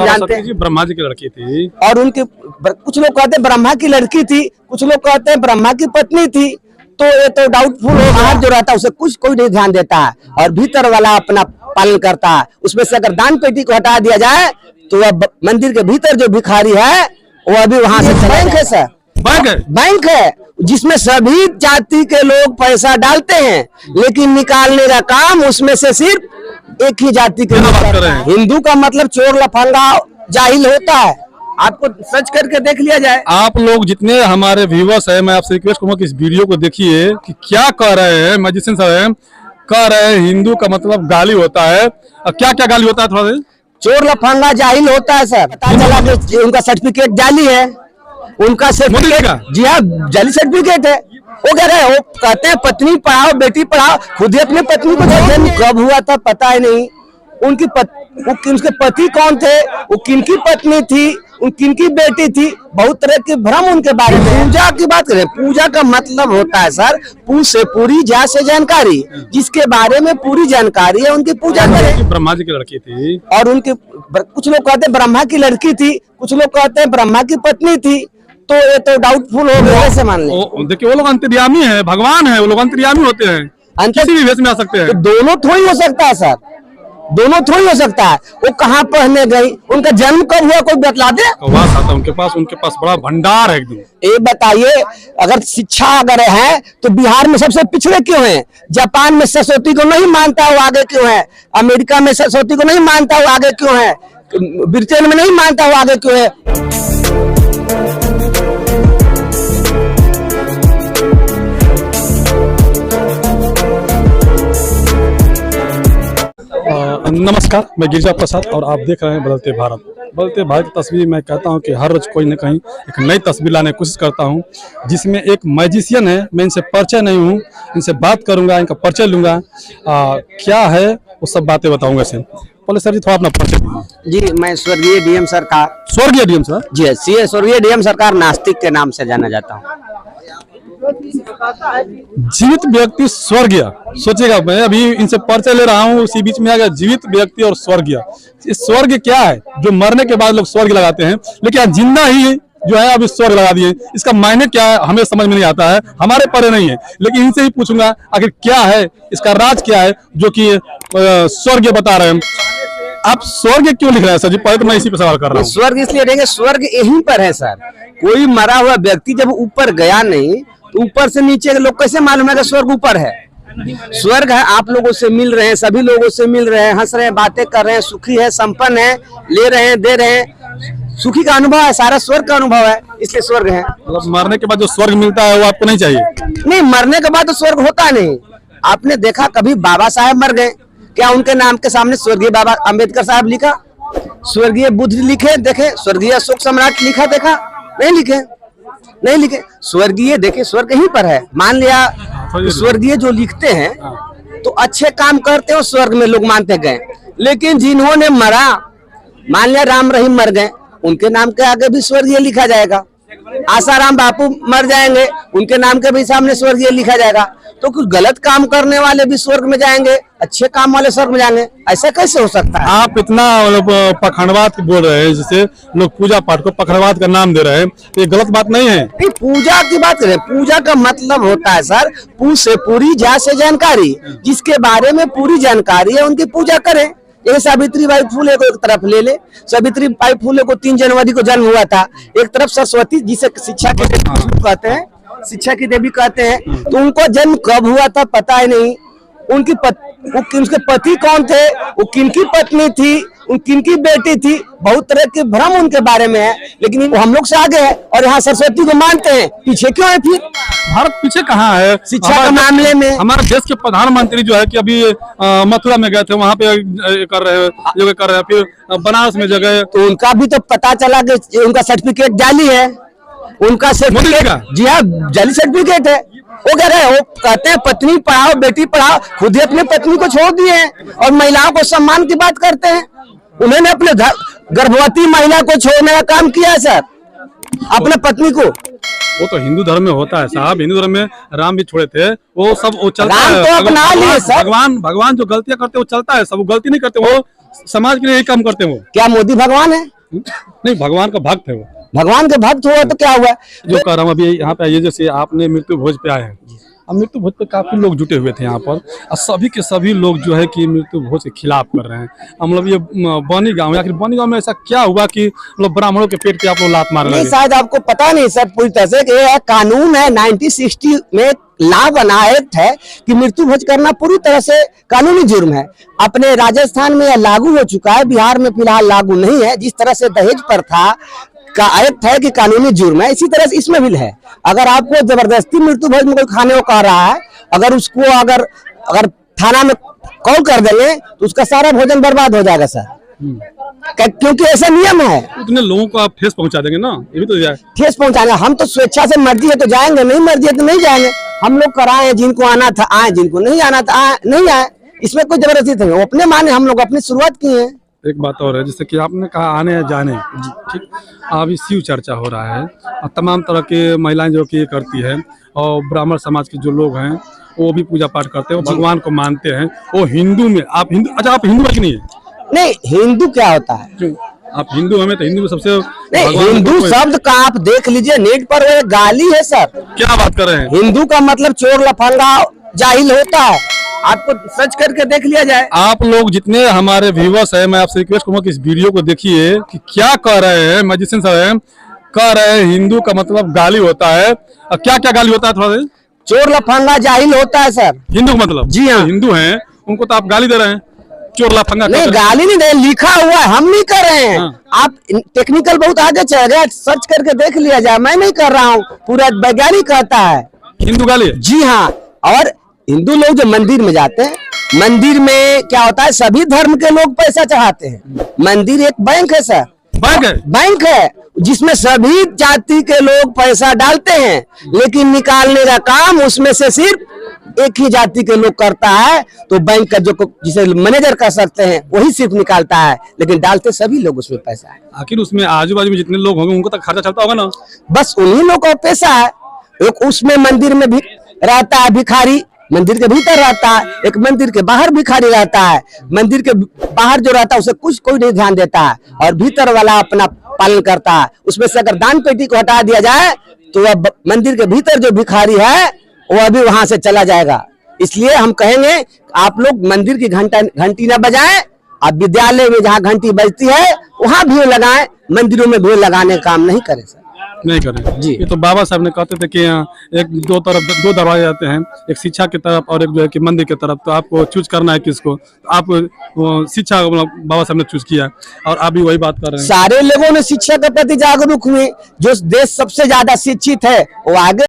जानते हैं। ब्रह्मा जी की लड़की थी और उनकी कुछ लोग कहते हैं ब्रह्मा की लड़की थी, कुछ लोग कहते हैं ब्रह्मा की पत्नी थी। तो ये तो डाउटफुल हो, बाहर जो रहता है उसे कुछ कोई नहीं ध्यान देता है और भीतर वाला अपना पालन करता है। उसमें से अगर दान पेटी को हटा दिया जाए तो वह मंदिर के भीतर जो भिखारी है वो अभी वहां से बैंक है सर, बैंक है जिसमें सभी जाति के लोग पैसा डालते हैं, लेकिन निकालने का काम उसमें से सिर्फ एक ही जाति के लोग करते हैं। हिंदू का मतलब चोर लफंगा जाहिल होता है, आपको सर्च करके देख लिया जाए। आप लोग जितने हमारे व्यूवर्स हैं, मैं आपसे रिक्वेस्ट करूंगा कि इस वीडियो को देखिए कि क्या कह रहे हैं मैजिशियन साहब। कह रहे हैं हिंदू का मतलब गाली होता है, और क्या क्या गाली होता है थोड़ा सा? चोर लफंगा जाहिल होता है सर। पता चला कि उनका सर्टिफिकेट जाली है, उनका सर्टिफिकेट जी हाँ जाली सर्टिफिकेट है। वो कह रहे हैं, वो कहते हैं पत्नी पढ़ाओ बेटी पढ़ाओ, खुद ही अपनी पत्नी को जन्म कब हुआ था पता ही नहीं। उनके पति कौन थे, वो किनकी पत्नी थी, किनकी बेटी थी, बहुत तरह के भ्रम उनके बारे में। पूजा की बात करें, पूजा का मतलब होता है सर पू से पूरी जा से जानकारी, जिसके बारे में पूरी जानकारी है उनकी पूजा करें। ब्रह्मा जी की लड़की थी और उनके कुछ लोग कहते हैं ब्रह्मा की लड़की थी, कुछ लोग कहते हैं ब्रह्मा की पत्नी थी। तो ये तो डाउटफुल हो गया, ऐसे मान लें। देखिए वो लोग अंतर्यामी है, भगवान है, वो लोग अंतर्यामी होते हैं, किसी भी वेश में आ सकते हैं। तो दोनों थोड़ी हो सकता है सर, दोनों थोड़ी हो सकता है। वो कहाँ पढ़ने गई, उनका जन्म कब हुआ कोई बतला दे। उनके पास बड़ा भंडार है एकदम। ये बताइए, अगर शिक्षा अगर है तो बिहार में सबसे पिछड़े क्यों हैं? जापान में सरस्वती को नहीं मानता वो आगे क्यों है? अमेरिका में सरस्वती को नहीं मानता वो आगे क्यों है? ब्रिटेन में नहीं मानता वो आगे क्यों है? नमस्कार, मैं गिरिजा प्रसाद और आप देख रहे हैं बदलते भारत। बदलते भारत की तस्वीर मैं कहता हूं कि हर रोज कोई न कहीं एक नई तस्वीर लाने की कोशिश करता हूं, जिसमें एक मैजिशियन है। मैं इनसे परिचय नहीं हूं, इनसे बात करूंगा, इनका परिचय लूंगा, क्या है वो सब बातें बताऊंगा इसे। पहले सर जी थोड़ा अपना परिचय दीजिए। जी, मैं स्वर्गीय डीएम सरकार। स्वर्गीय डीएम सर? जी स्वर्गीय डीएम सरकार नास्तिक के नाम से जाना जाता हूँ। जीवित व्यक्ति स्वर्गीय, सोचेगा मैं अभी इनसे परिचय ले रहा हूँ, उसी बीच में आ गया जीवित व्यक्ति और स्वर्गीय। स्वर्ग क्या है? जो मरने के बाद लोग स्वर्ग लगाते हैं, लेकिन जिंदा ही जो है अभी स्वर्ग लगा दिए। इसका मायने क्या है हमें समझ में नहीं आता है, हमारे परे नहीं है, लेकिन इनसे ही पूछूंगा आखिर क्या है, इसका राज क्या है जो कि स्वर्ग बता रहे हैं। आप स्वर्ग क्यों लिख रहे हैं सर जी? पहले तो मैं इसी पे सवाल कर रहा हूँ। स्वर्ग इसलिए देंगे, स्वर्ग यहीं पर है सर। कोई मरा हुआ व्यक्ति जब ऊपर गया नहीं तो ऊपर से नीचे के लोग कैसे मालूम है कि स्वर्ग ऊपर है? स्वर्ग है, आप लोगों से मिल रहे हैं, सभी लोगों से मिल रहे हैं, हंस रहे हैं, बातें कर रहे हैं, सुखी है, संपन्न है, ले रहे हैं, दे रहे हैं, सुखी का अनुभव है, सारा स्वर्ग का अनुभव है, इसलिए स्वर्ग है। मतलब मरने के बाद जो स्वर्ग मिलता है वो आपको नहीं चाहिए? नहीं, मरने के बाद तो स्वर्ग होता नहीं। आपने देखा कभी बाबा साहब मर गए, क्या उनके नाम के सामने स्वर्गीय बाबा अम्बेडकर साहब लिखा? स्वर्गीय बुद्ध लिखे देखे? स्वर्गीय अशोक सम्राट लिखा देखा? नहीं लिखे, नहीं लिखे। स्वर्गीय देखे, स्वर्ग यहीं पर है। मान लिया स्वर्गीय जो लिखते हैं तो अच्छे काम करते हो स्वर्ग में लोग मानते गए, लेकिन जिन्होंने मरा, मान लिया राम रहीम मर गए, उनके नाम के आगे भी स्वर्गीय लिखा जाएगा। आसाराम बापू मर जाएंगे, उनके नाम के भी सामने स्वर्गीय लिखा जाएगा। तो कुछ गलत काम करने वाले भी स्वर्ग में जाएंगे, अच्छे काम वाले स्वर्ग में जाएंगे, ऐसा कैसे हो सकता है? आप इतना पखंडवाद बोल रहे हैं, जिसे लोग पूजा पाठ को पखंडवाद का नाम दे रहे हैं, तो ये गलत बात नहीं है। नहीं, पूजा की बात करें, पूजा का मतलब होता है सर पू से पूरी जा से जानकारी, जिसके बारे में पूरी जानकारी है उनकी पूजा करें। ये सावित्री बाई फुले को एक तरफ ले ले, सावित्री बाई फुले को 3 जनवरी को जन्म हुआ था। एक तरफ सरस्वती जिसे शिक्षा की देवी कहते हैं, शिक्षा की देवी कहते हैं, तो उनको जन्म कब हुआ था पता ही नहीं। उनके पति कौन थे, वो किनकी पत्नी थी, किनकी बेटी थी, बहुत तरह के भ्रम उनके बारे में है, लेकिन हम लोग से आगे है और यहाँ सरस्वती को मानते हैं। पीछे क्यों है फिर? भारत पीछे कहाँ है शिक्षा के मामले में? हमारे देश के प्रधानमंत्री जो है कि अभी मथुरा में गए थे, वहाँ पे कर रहे हैं, फिर बनारस में जगह, तो उनका भी तो पता चला कि उनका सर्टिफिकेट जाली है। उनका सर्टिफिकेट जी हाँ जाली सर्टिफिकेट है। वो कह रहे हैं, वो कहते हैं पत्नी पढ़ाओ बेटी पढ़ाओ, खुद ही अपनी पत्नी को छोड़ दिए हैं और महिलाओं को सम्मान की बात करते हैं। उन्होंने अपने गर्भवती महिला को छोड़ने का काम किया है सर, अपने पत्नी को। वो तो हिंदू धर्म में होता है साहब, हिंदू धर्म में राम भी छोड़े थे, वो सब वो चलता है। तो अपना लिए सर। भगवान जो गलतियां करते हैं वो चलता है, सब वो गलती नहीं करते, वो समाज के लिए यही काम करते हैं। वो क्या मोदी भगवान है? नहीं, भगवान का भक्त है वो। भगवान के भक्त हुआ तो क्या हुआ? जो कह रहा हूँ अभी यहाँ पे आइए, जैसे आपने मृत्यु भोज पे आए हैं, अब मृत्यु भोज पे काफी लोग जुटे हुए थे यहाँ पर, और सभी के सभी लोग जो है कि मृत्यु भोज के खिलाफ कर रहे हैं। हम लोग ये बनी गांव, या बनी गांव में ऐसा क्या हुआ कि मतलब ब्राह्मणों के पेट पे आप लोग लात मार रहे नहीं, हैं? शायद आपको पता नहीं सर पूरी तरह से कि यह कानून है 1960 में लॉ बना एक्ट है कि मृत्यु भोज करना पूरी तरह से कानूनी जुर्म है। अपने राजस्थान में यह लागू हो चुका है, बिहार में फिलहाल लागू नहीं है। जिस तरह से दहेज प्रथा का एक्ट है कि कानूनी जुर्म है, इसी तरह से इसमें भी है। अगर आपको जबरदस्ती मृत्यु भोज में कोई खाने को कह रहा है, अगर उसको अगर थाना में कॉल कर देंगे तो उसका सारा भोजन बर्बाद हो जाएगा सर, क्योंकि ऐसा नियम है। उतने लोगों को आप ठेस पहुंचा देंगे ना, ये भी तो जाए। ठेस पहुंचाना, हम तो स्वेच्छा से, मर्जी है तो जाएंगे, नहीं मर्जी है तो नहीं जाएंगे। हम लोग कराए, जिनको आना था आए, जिनको नहीं आना था नहीं आए, इसमें कोई जबरदस्ती नहीं। वो अपने माने, हम लोग अपनी शुरुआत की है। एक बात और है, जैसे कि आपने कहा आने या जाने, ठीक, अभी शिव चर्चा हो रहा है और तमाम तरह के महिलाएं जो कि करती है, और ब्राह्मण समाज के जो लोग हैं वो भी पूजा पाठ करते हैं, वो भगवान को मानते हैं। वो हिंदू में, आप हिंदू, अच्छा आप हिंदू है कि नहीं है? नहीं, हिंदू क्या होता है? क्यों आप हिंदू हमें तो हिंदू में सबसे नहीं, हिंदू शब्द का आप देख लीजिए नेट पर, वो एक गाली है सर। क्या बात कर रहे हैं? हिंदू का मतलब चोर, लफंगा, जाहिल होता है। आपको सर्च करके देख लिया जाए। आप लोग जितने हमारे व्यूवर्स हैं, मैं आपसे रिक्वेस्ट करूंगा कि इस वीडियो को देखिए कि क्या कह रहे हैं मैजिशियन साहब। कह रहे हैं हिंदू का मतलब गाली होता है, और क्या क्या गाली होता है? थोड़ा चोर, लफंगा, जाहिल होता है सर हिंदू का मतलब। जी हाँ। हिंदू हैं उनको तो आप गाली दे रहे हैं, चोर लफंगा। नहीं, गाली नहीं दे, लिखा हुआ है, हम नहीं कर रहे हैं। हाँ। आप टेक्निकल बहुत आगे चल गए, सर्च करके देख लिया जाए। मैं नहीं कर रहा हूँ, पूरा वैज्ञानिक कहता है हिंदू गाली। जी हाँ। और हिंदू लोग जो मंदिर में जाते हैं, मंदिर में क्या होता है, सभी धर्म के लोग पैसा चढ़ाते हैं। मंदिर एक बैंक है सर, बैंक है जिसमें सभी जाति के लोग पैसा डालते हैं, लेकिन निकालने का काम उसमें से सिर्फ एक ही जाति के लोग करता है। तो बैंक का जो जिसे मैनेजर कर सकते हैं वही सिर्फ निकालता है, लेकिन डालते सभी लोग उसमें पैसा है। आखिर उसमें आजू बाजू में जितने लोग होंगे उनको तो खर्चा चलता होगा ना? बस उन्हीं लोग का पैसा है। एक उसमें मंदिर में भी रहता है भिखारी, मंदिर के भीतर रहता है। एक मंदिर के बाहर भिखारी रहता है। मंदिर के बाहर जो रहता है उसे कुछ कोई नहीं ध्यान देता है, और भीतर वाला अपना पालन करता है। उसमें से अगर दान पेटी को हटा दिया जाए तो अब मंदिर के भीतर जो भिखारी है वो अभी वहां से चला जाएगा। इसलिए हम कहेंगे आप लोग मंदिर की घंटी न बजाएं, अब विद्यालय में जहाँ घंटी बजती है वहां भीड़ लगाएं, मंदिरों में भीड़ लगाने का काम नहीं करें सर। नहीं करें जी। ये तो बाबा साहब ने कहते थे कि एक दो दरवाजे आते हैं, एक शिक्षा की तरफ और एक जो है कि मंदिर की तरफ। तो आपको चूज करना है किसको? आप शिक्षा बाबा साहब ने चूज किया, और आप भी वही बात कर रहे हैं। सारे लोगों ने शिक्षा के प्रति जागरूक हुए। जो देश सबसे ज्यादा शिक्षित है वो आगे